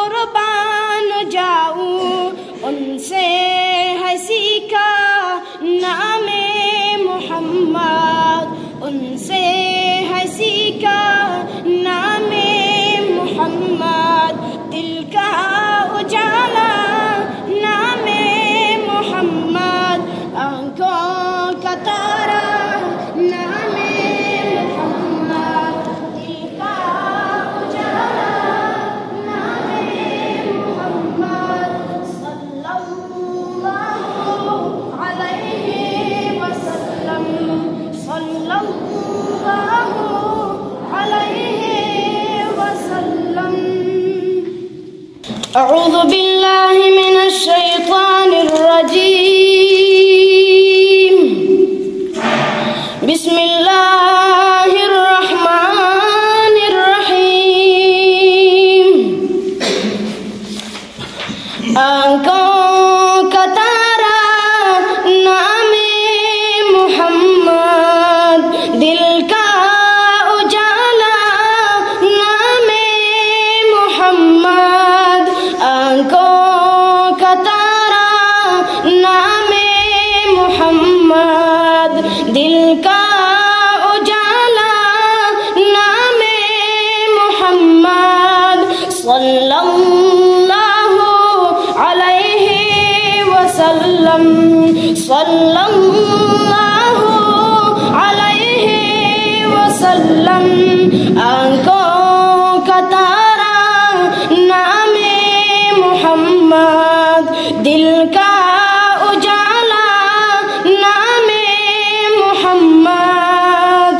قربان جاؤں ان سے ہے سیکھا نام محمد ان سے ہے سیکھا نام محمد دل کا اجالا نام محمد آنکھوں کا تارا نام محمد دل کا اجالا نام محمد صلی اللہ علیہ وسلم صلی اللہ علیہ وسلم اعوذ باللہ من الشیطان الرجیم بسم اللہ الرحمن الرحیم آنکھوں کا تارا نام محمد دل کا اجالا نام محمد آنکھوں کا تارا نام محمد دل کا اجالا نام محمد صلی اللہ علیہ وسلم صلی اللہ علیہ وسلم آنکھوں کا تارا نام محمد دل کا اجالا نام محمد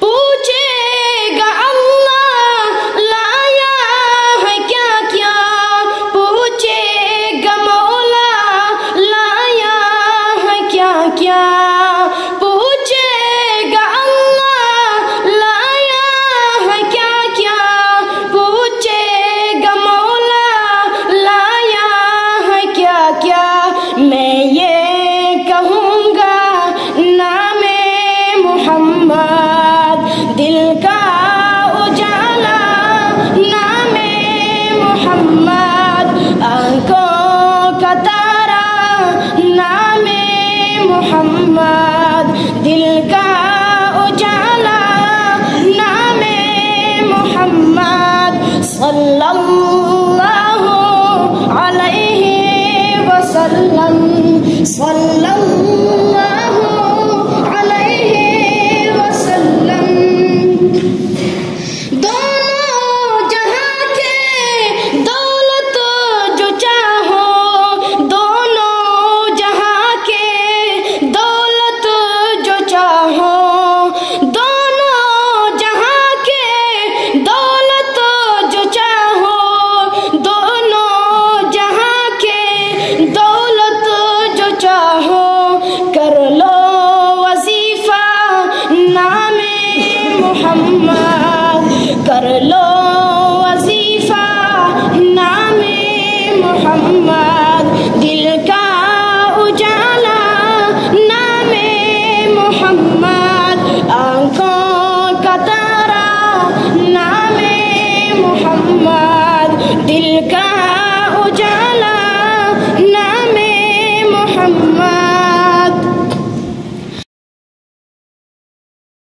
پوچھے گا اللہ لایا ہے کیا کیا پوچھے گا مولا لایا ہے کیا کیا پوچھے گا اللہ لایا ہے کیا کیا پوچھے گا مولا لایا ہے کیا کیا میں یہ کہوں گا نام محمد دل کا اجالا نام محمد آنکھوں کا تارا نام محمد دل کا اجالا نام محمد صلی اللہ علیہ وسلم صلی اللہ علیہ وسلم دونوں جہاں کے دولت جو چاہو دونوں جہاں کے دولت جو چاہو دونوں جہاں کے دولت جو چاہو دونوں جہاں کے دولت جو چاہو کر لو وظیفہ نام محمد کر لو وظیفہ نام محمد دل کا اجالا نام محمد آنکھوں کا تارا